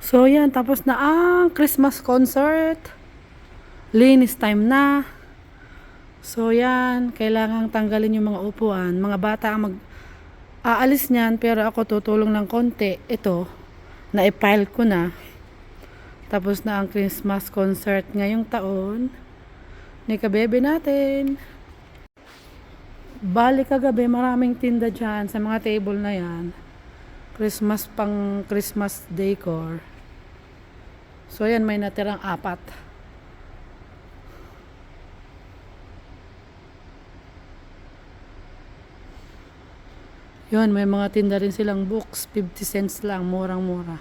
So yan, tapos na ang Christmas concert. Linis time na. So yan, kailangang tanggalin yung mga upuan. Mga bata ang aalis niyan, pero ako tutulong ng konti. Ito, na-file ko na. Tapos na ang Christmas concert ngayong taon ni kabebe natin. Bali kagabi, maraming tinda dyan sa mga table na yan. Christmas pang Christmas decor. So yan, may natirang 4. Yun, may mga tinda rin silang books. 50 cents lang, murang-mura.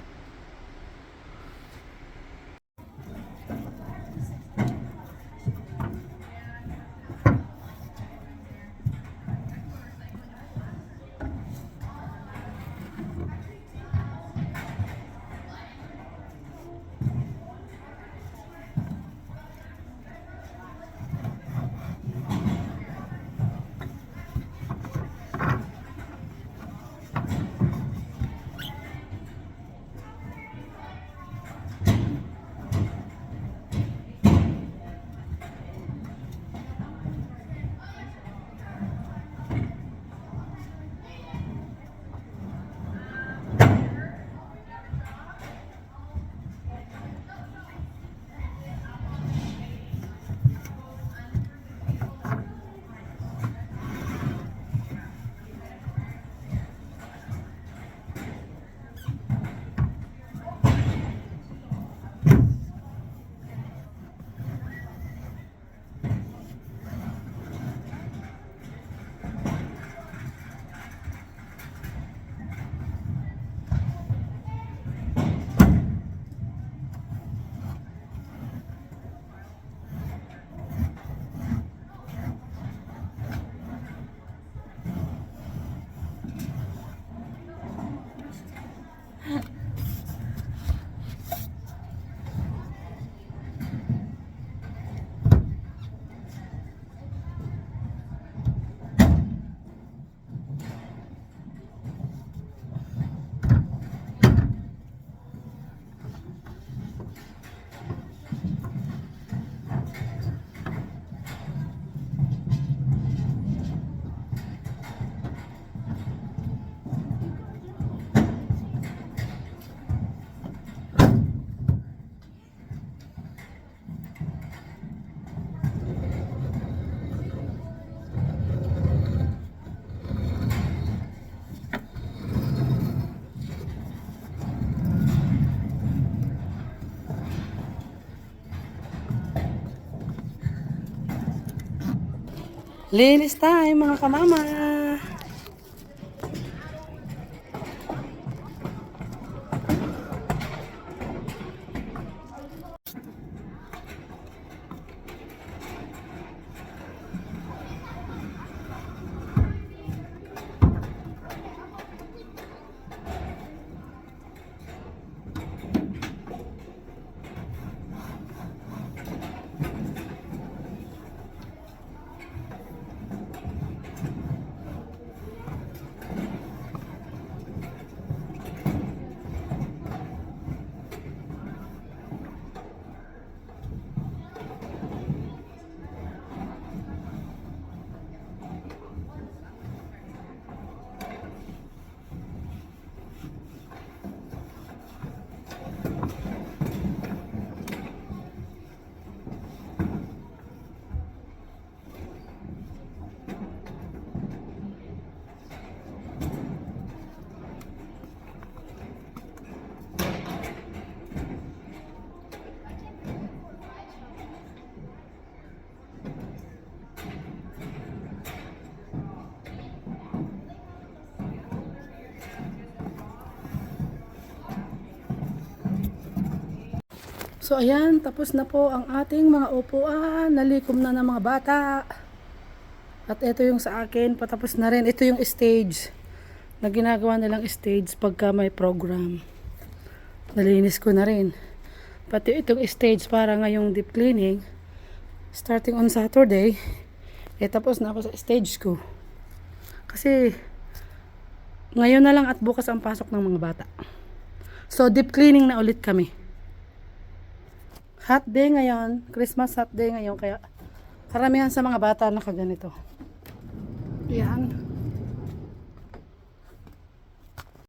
Linis time, mga kamama. So ayan, tapos na po ang ating mga upuan. Nalikom na ng mga bata. At ito yung sa akin, patapos na rin. Ito yung stage na ginagawa nilang stage pagka may program. Nalinis ko na rin. Pati itong stage para ngayong deep cleaning, starting on Saturday, tapos na ako sa stage ko. Kasi ngayon na lang at bukas ang pasok ng mga bata. So, deep cleaning na ulit kami. Hot day ngayon. Christmas hot day ngayon. Kaya, karamihan sa mga bata nakaganito. Yan.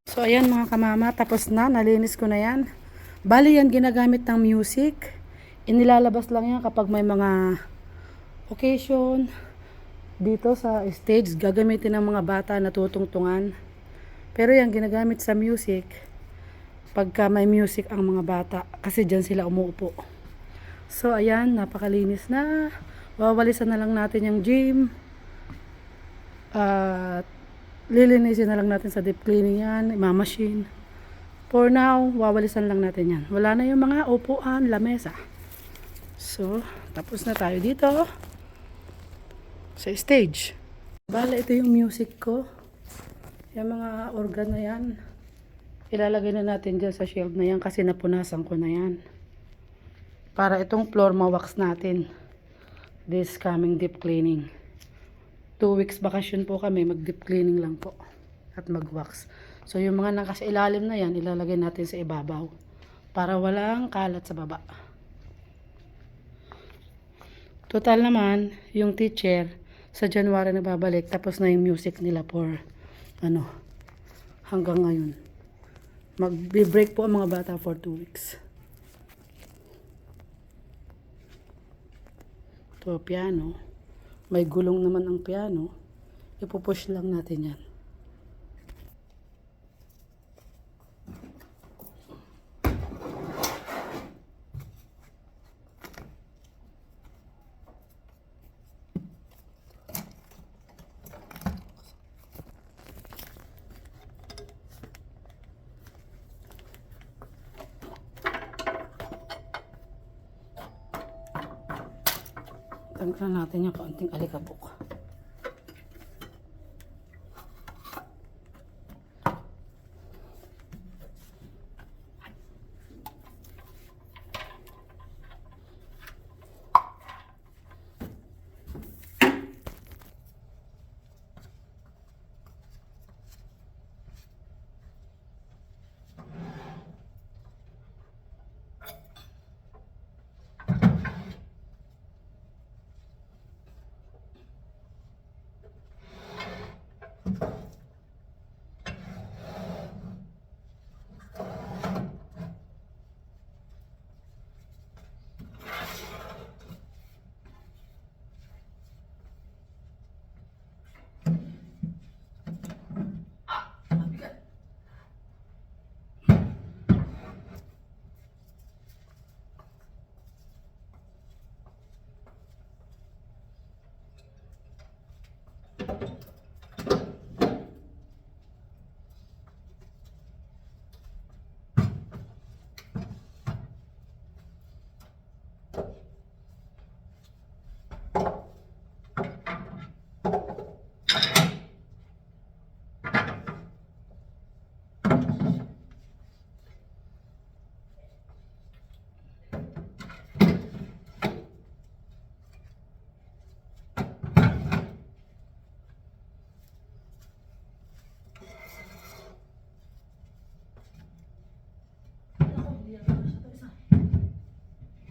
So, ayan mga kamama. Tapos na. Nalinis ko na yan. Bali yan ginagamit ng music. Inilalabas lang yan kapag may mga occasion. Dito sa stage, gagamitin ng mga bata na tutungtungan. Pero yan, ginagamit sa music. Pagka may music ang mga bata. Kasi dyan sila umuupo. So, ayan, napakalinis na. Wawalisan na lang natin yung gym. At lilinisin na lang natin sa deep cleaning yan. Imamachine. For now, wawalisan lang natin yan. Wala na yung mga upuan, lamesa. So, tapos na tayo dito. Sa stage. Bala, ito yung music ko. Yung mga organ na yan. Ilalagay na natin dyan sa shelf na yan kasi napunasan ko na yan. Para itong floor ma-wax natin. This coming deep cleaning. 2 weeks bakasyon po kami. Mag-deep cleaning lang po. At mag-wax. So yung mga nakasa ilalim na yan, ilalagay natin sa ibabaw. Para walang kalat sa baba. Total naman, yung teacher, sa January na babalik. Tapos na yung music nila for, hanggang ngayon. Mag-break po ang mga bata for 2 weeks. Ito, piano. May gulong naman ang piano. Ipupush lang natin yan. Tanggalan natin yung kaunting alikabok.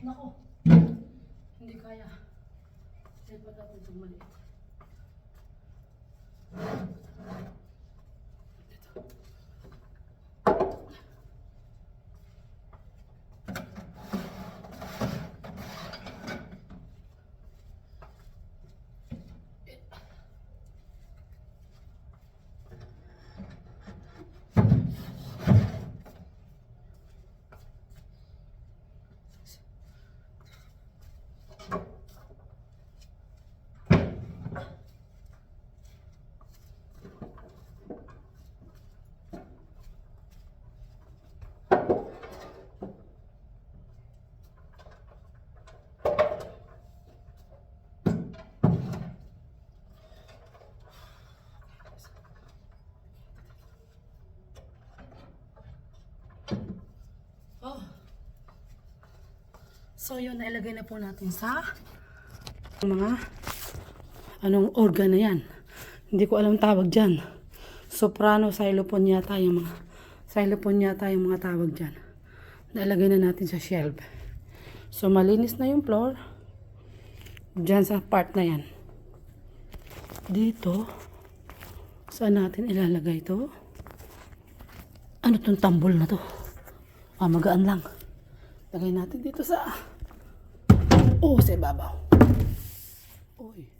Nako, hindi kaya. Hindi pa dapat itong maliit. So yun, nailagay na po natin sa mga organ na yan. Hindi ko alam tawag dyan. Soprano, xylophone yata yung mga Xylophone yata yung mga tawag dyan. Nalagay na natin sa shelf. So, malinis na yung floor. Dyan sa part na yan. Dito, saan natin ilalagay to? Ano tong tambol na to? Magaan lang. Lagay natin dito sa... sa ibabaw. Uy.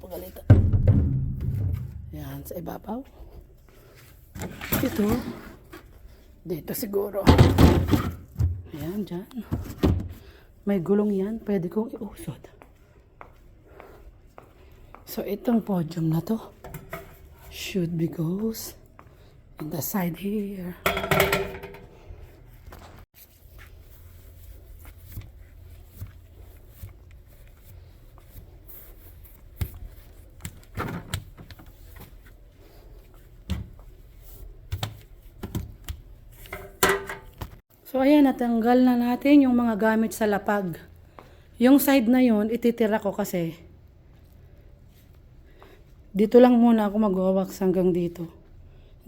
Pagalitan. Yan, sa ibabaw. Dito siguro. Ayan, dyan. May gulong yan. Pwede kong iusod. So, itong podium na to should be goes in the side here. So, ayan, natanggal na natin yung mga gamit sa lapag. Yung side na yun, ititira ko kasi dito lang muna ako mag-wax hanggang dito.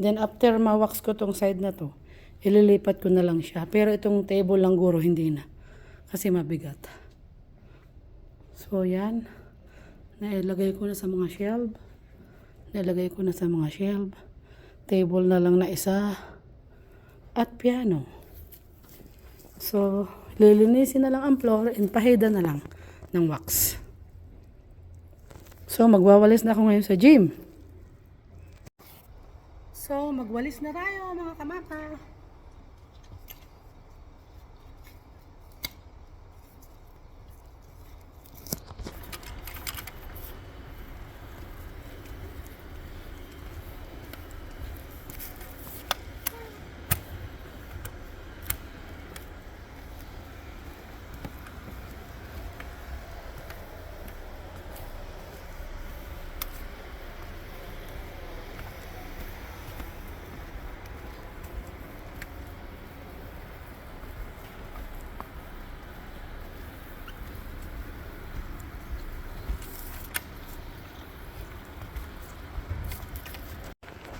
Then, after ma-wax ko tong side na to, ililipat ko na lang siya. Pero itong table lang guro, hindi na. Kasi mabigat. So, yan. Nailagay ko na sa mga shelf. Nailagay ko na sa mga shelf. Table na lang na isa. At piano. So, lilinisin na lang ang floor and pahida na lang ng wax. So, magwawalis na ako ngayon sa gym. So, magwalis na tayo mga kamata.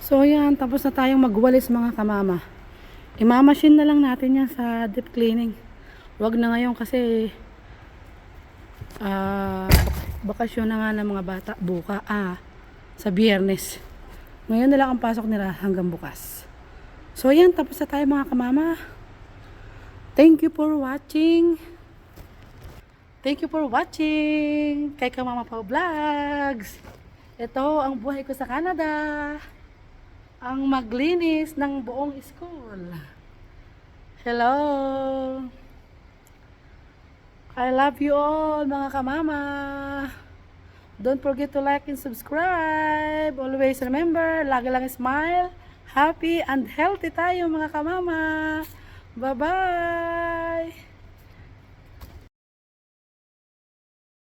So, yan. Tapos na tayong magwalis mga kamama. Imamachine na lang natin yan sa deep cleaning. Wag na ngayon kasi bakasyon na nga ng mga bata sa Biyernes. Ngayon na lang ang pasok nila hanggang bukas. So, yan. Tapos na tayo mga kamama. Thank you for watching. Thank you for watching kay Kamama Pao Vlogs. Ito ang buhay ko sa Canada. Ang maglinis ng buong school. Hello! I love you all mga kamama. Don't forget to like and subscribe. Always remember, lagi lang smile, happy and healthy tayo mga kamama. Bye-bye!